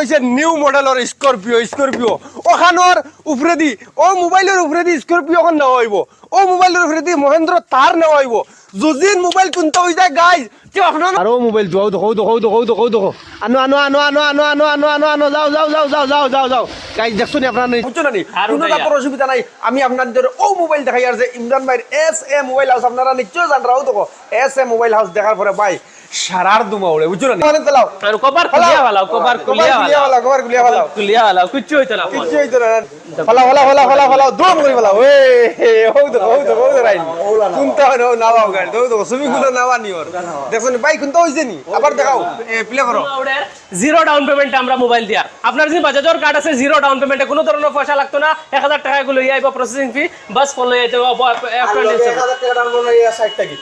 হয়েছে নিউ মডেলের স্করপিও ওখানোর উপরে দি ও মোবাইলের উপরে দি স্করপিও এখন নেওয়া হইব ও মোবাইলের উপরে দি মহেন্দ্র তার নেওয়া হইব যদিন মোবাইল কিনতে হয়ে যায় গাইজ আরো মোবাইল দেখো আনো যাও গাইজ দেখছো নি আপনার বুঝছো না কোনো তারপর অসুবিধা নাই আমি আপনাদের ও মোবাইল দেখাই আর যে ইমরান ভাইয়ের এস মোবাইল হাউস আপনারা নিশ্চয় জান রাও দেখো মোবাইল হাউস দেখার পরে ভাই সারার দুমা উড়ে বুঝছো না মানে চালাও আর কভার খুলিয়া ওয়ালা কিচ্ছু হইতো না ফলা দম করে ফলা ওই হৌ রাইন কোনটা নাওয়াও গাড়ি দেখো তুমি কোনটা নাওয়া নিওর দেখছো নি ভাই কোনটা হইছে নি আবার দেখাও প্লে করো জিরো ডাউন পেমেন্টে আমরা মোবাইল দিয়া আপনার যে বাজাজের কার্ড আছে জিরো ডাউন পেমেন্টে কোনো ধরনের পয়সা লাগতো না 1000 টাকা গুলো আইবা প্রসেসিং ফি বাস ফলো হইতে 1000 টাকা ডাউন করলে 60 টাকা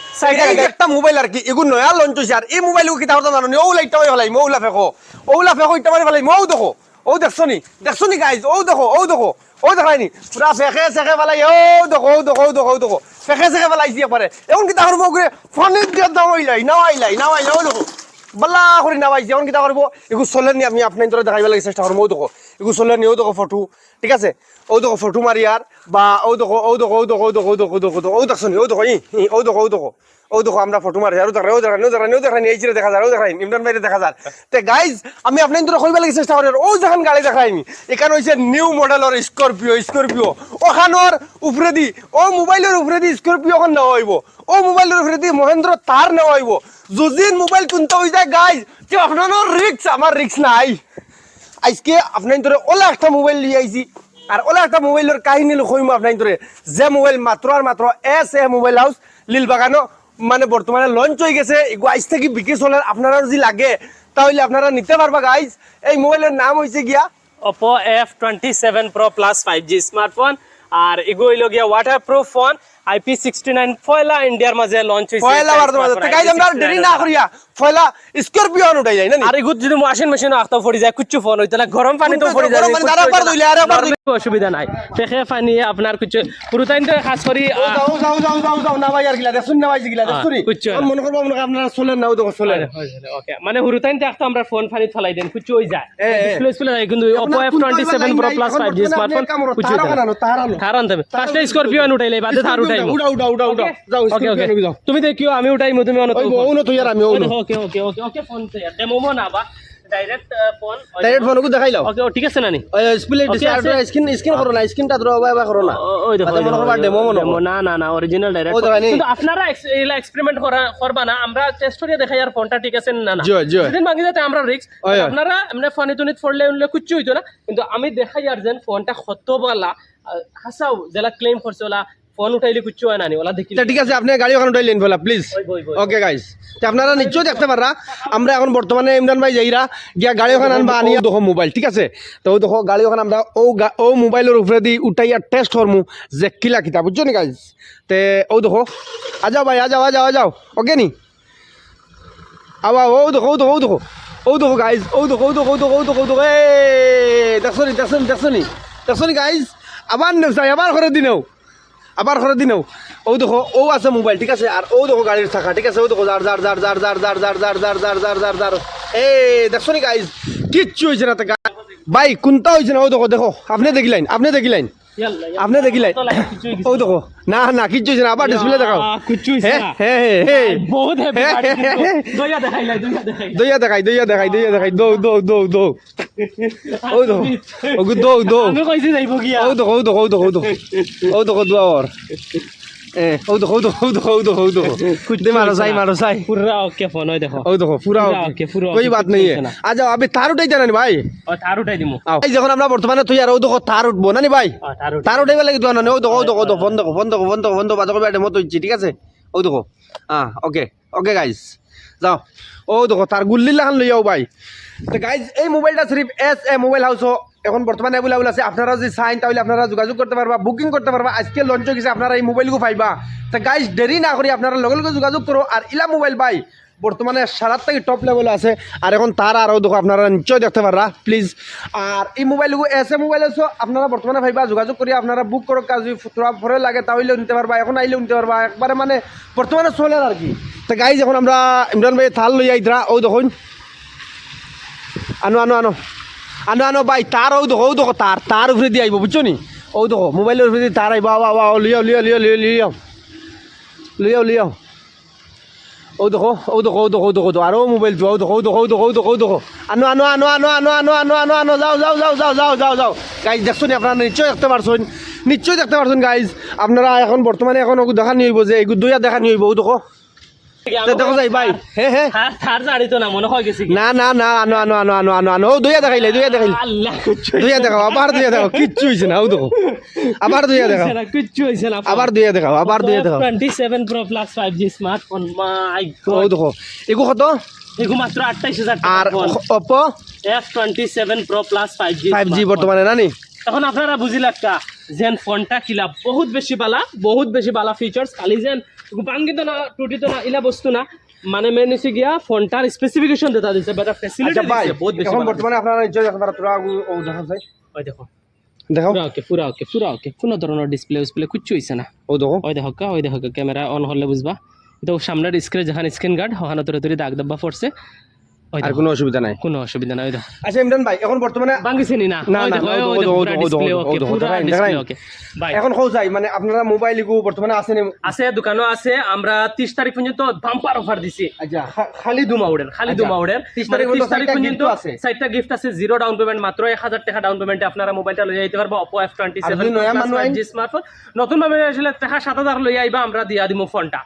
একটা মোবাইল আর কি এগুলো নয়া লঞ্চ হইছে আর এই মোবাইল কি তাহলে জানো ও লাইটটা হলাই মৌলা ফেকো ইটা মারি ফেলাই মৌ দেখো ও দেখছো নি গাইজ ও দেখো ও দেখায়নি পুরা ফেকে ফেলাই ও দেখো ফেকে ফেলাইছি একবারে এখন কি তাহলে মৌরে ফোনের দিয়ে নাওয়াইলাই ও দেখো বাল্লা করে নাওয়াইছি এখন কি তা করবো এগুলো চলেন নি আমি আপনার ধরে দেখাইব লাগে চেষ্টা করবো ও দেখো এগুলো চলেন নি ও দেখো ফটো ঠিক আছে ও দেখো ফটো মারি আর বা ও দেখো দেখছো নি ও দেখো আমরা ফটো মারি আর দেখাই এই চিরে দেখা যায় ইমরান ভাইরে দেখা যায় তে গাইজ আমি আপনার ধরে কইবা লাগে চেষ্টা করি ও যখন গাড়ি দেখাইনি এখানে হইছে নিউ মডেলের স্করপিও ওখানোর উপরে দি ও মোবাইলের উপরে দি স্করপিও এখন নেওয়া হইব ও মোবাইলের উপরে দি মহেন্দ্র তার নেওয়া হইব যদিন মোবাইল কিনতে হয়ে যায় গাইজ যে আপনার রিক্স আমার রিক্স নাই আজকে আপনার ধরে ওলা একটা মোবাইল নিয়ে আইছি আর ওলা একটা মোবাইলের কাহিনী লইম আপনার ধরে যে মোবাইল মাত্র মোবাইল হাউস লিলবাগানো মানে বর্তমানে লঞ্চ হয়ে গেছে আইস থেকে বিক্রি চলে আপনারা যদি লাগে তাহলে আপনারা নিতে পারবা গাইজ এই মোবাইলের নাম হয়েছে গিয়া Oppo F27 Pro Plus 5G smartphone আর এগো হইলো গিয়া ওয়াটারপ্রুফ ফোন IP69 পয়লা ইন্ডিয়ার মাঝে লঞ্চ হইছে পয়লা বার তো গাইজ আমরা দেরি না করিয়া পয়লা স্করপিও উঠাই যায় না আর এগুত যদি ওয়াশিং মেশিন আখতা পড়ি যায় কুচ্চু ফোন হইতো না গরম পানি তো পড়ি যায় আরেকবার দইলে অসুবিধা নাই ফেকে পানি আপনার কুচ্চু পুরোটাইন তো খাস করি যাও না ভাই আর গিলা দেখুন না ভাই গিলা দেখুন মনে করব আপনারা চলেন নাও দেখো চলেন ওকে মানে পুরোটাইন তো একটা আমরা ফোন ফানি ফলাই দেন কুচ্চু হই যায় ডিসপ্লে যায় কিন্তু Oppo F27 Pro Plus 5G smartphone কুচ্চু তারান তবে ফার্স্ট স্করপিও উঠাইলে বাদে থার উঠাইবো উড়া যাও স্করপিও যাও তুমি দেখিও আমি উঠাইমু তুমি অনত ওই আর আমি ওকে ফোন তো ডেমো না বা ডাইরেক্ট ফোন কো দেখাই লাও ওকে ঠিক আছে না নি স্প্লিট স্ক্রিন করো না স্ক্রিনটা ধরো বা করো না ওই দেখো মনে করবা ডেমো না অরিজিনাল ডাইরেক্ট কিন্তু আপনারা এলা এক্সপেরিমেন্ট করবা না আমরা টেস্ট করে দেখাই আর ফোনটা ঠিক আছে না যেদিন মাগি যাতে আমরা রিস্ক আপনারা এমনি ফোনে টুনিত ফড়লে উনলে কুচ্চু হইতো না কিন্তু আমি দেখাই আর যেন ফোনটা কত বালা হাসাও যেলা ক্লেম করছে ওলা ফোন উঠাইলে কুচ্চু হয় না নি ওলা দেখি ঠিক আছে আপনি গাড়ি ওখানে উঠাইলেন বলা প্লিজ ওকে গাইস তো আপনারা নিশ্চয়ই দেখতে পাররা আমরা এখন বর্তমানে ইমরান ভাই যাইরা গিয়া গাড়ি ওখানে আনবা আনিয়া দেখো মোবাইল ঠিক আছে তো দেখো গাড়ি ওখানে আমরা ও মোবাইলের উপরে দি উঠাইয়া টেস্ট করমু যে কিলা কিতা বুঝছো নি গাইস তে ও দেখো আজাও ভাই আজাও ওকে নি আবা ও দেখো গাইস ও দেখো এই দেখছো নি গাইস আবার করে দিনেও ও দেখো ও আছে মোবাইল ঠিক আছে আর ও দেখো গাড়ির চাকা ঠিক আছে ও দেখো জার দেখছো নি গাইজ কিচ্ছু হয়েছে না ভাই কোনটা হয়েছে না ও দেখো আপনি দেখিলেন ও দেখো না কিচ্ছু হয়েছে না আবার ডিসপ্লে দেখাও দইয়া দেখাই দৌ ও দেখো দুয়ার ও দেখো মারো সাই পুরা ওকে ফোন ওই দেখো পুরা ওকে कोई बात नहीं है आ जाओ अबे तार उठाई जाना नी भाई तार उठाई दिमु भाई যখন আমরা বর্তমানে তুই আর ও দেখো তার উঠবো না নি ভাই তার উঠাইবা লাগি দুয়া না ও দেখো বন্ধ বাজা কবে মত হইছি ঠিক আছে ও দেখো হ্যাঁ ওকে গাইস যাও ও দেখো তার গুল্লি লাগান লই যাও ভাই তো গাইস এই মোবাইলটা সিরিফ মোবাইল হাউস এখন বর্তমানে অ্যাভেলেবল আছে আপনারা যদি চান তাহলে আপনারা যোগাযোগ করতে পারবা বুকিং করতে পারবা আজকে লঞ্চ হয়ে গেছে আপনারা এই মোবাইলগুলো পাইবা তো গাইস দেরি না করি আপনারা লগে যোগাযোগ করো আর ইলা মোবাইল ভাই বর্তমানে সারার থেকে টপ লেভেল আছে আর এখন তার আরও দেখো আপনারা নিশ্চয় দেখতে পাররা প্লিজ আর এই মোবাইলগুলো মোবাইল আছে আপনারা বর্তমানে ভাইবা যোগাযোগ করি আপনারা বুক করো কাজ পরে লাগে তাহলেও নিতে পারবা এখন আইলেও নিতে পারবা একবারে মানে বর্তমানে চলে আর কি তো গাইজ এখন আমরা ইমরান ভাই থাল লই আইতরা ও দেখুন আনো আনো আনো ভাই তার ও দেখো তার উপরে দিয়ে আইব বুঝছো নি ও দেখো মোবাইলের উপরে দিয়ে তার আইব লিয়াও ও দেখো আরো মোবাইল ও দেখো আনো যাও গাইজ দেখছো নি আপনারা নিশ্চয়ই দেখতে পারছেন গাইজ আপনারা এখন বর্তমানে এখন দেখা নিয়ে হইব যে এই দুইয়া দেখা নিয়ে হইব ও দেখো দেখো যাই ভাই হে থার জাড়িতো না মনে হয় গেছি না আনো ও দুইয়া দেখাইলে আল্লাহ দুইয়া দেখাও আবার দুইয়া দেখাও কিচ্ছু হইছে না ও দেখো আবার দুইয়া দেখাও কিচ্ছু হইছে না আবার দুইয়া দেখাও 27 Pro Plus 5G স্মার্টফোন মাই ও গড দেখো এগো কত এগো মাত্র 28000 টাকা আর Oppo F27 Pro Plus 5G 5G বর্তমানে নানি এখন আপনারা বুঝিল একটা যেন ফোনটা কিলা বহুত বেশি বালা ফিচার্স খালি যেন ভাঙ্গিত না টুটিত না ইলা বস্তু না মানে মেন হচ্ছে গিয়া ফোনটার স্পেসিফিকেশন দিতে দিছে বেটা ফ্যাসিলিটি আচ্ছা ভাই দিছে বহুত বেশি এখন বর্তমানে আপনারা নিশ্চয়ই দেখতে পারা তোরা ও দেখা যায় ওই দেখো দেখাও পুরা ওকে কোনো ধরনের ডিসপ্লে কিচ্ছু হইছে না ও দেখো ওই দেখো ক্যামেরা অন হলে বুঝবা তো সামনের স্ক্রিনে যখন স্ক্রিন গার্ড ওখানে তোরে দাগ দাব্বা পড়ছে আর কোনো অসুবিধা নাই ওই দেখো আচ্ছা ইমরান ভাই এখন বর্তমানে ভাঙ্গিছে নি না ওই দেখো ডিসপ্লে ওকে পুরা ডিসপ্লে ওকে ভাই এখন কও যাই মানে আপনারা মোবাইল ইগু বর্তমানে আছে নি আছে দোকানও আছে আমরা 30 তারিখ পর্যন্ত বাম্পার অফার দিছি আচ্ছা খালি দুমা উড়ের 30 তারিখ পর্যন্ত আছে সাইটটা গিফট আছে জিরো ডাউন পেমেন্ট মাত্র 1000 টাকা ডাউন পেমেন্টে আপনারা মোবাইলটা লই যাইতে পারবো Oppo F27 5G স্মার্টফোন নতুন ভাবে আসলে টাকা 7000 লই আইবা আমরা দিয়া দিমু ফোনটা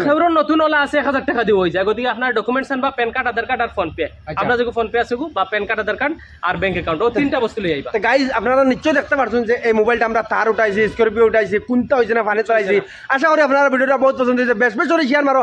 সেউর নতুন ওলা আছে 1000 টাকা দিয়ে হই যায় গতিকে আপনার ডকুমেন্টস আনবা প্যান কার্ড আধার কার্ড আর ফোন পে আপনার যে ফোন পে আছে বা প্যান কার্ড আধার কার্ড আর ব্যাংক অ্যাকাউন্ট ও তিনটা বস্তু লই আইবা তো গাইজ আপনারা নিশ্চয়ই দেখতে পারছেন যে এই মোবাইলটা আমরা তার উঠাইছি স্করপিও উঠাইছি কোনটা হইছে না ফানে চলাইছি আশা করি আপনারা ভিডিওটা বহুত পছন্দ হয়েছে বেশ বেশ শেয়ার মারো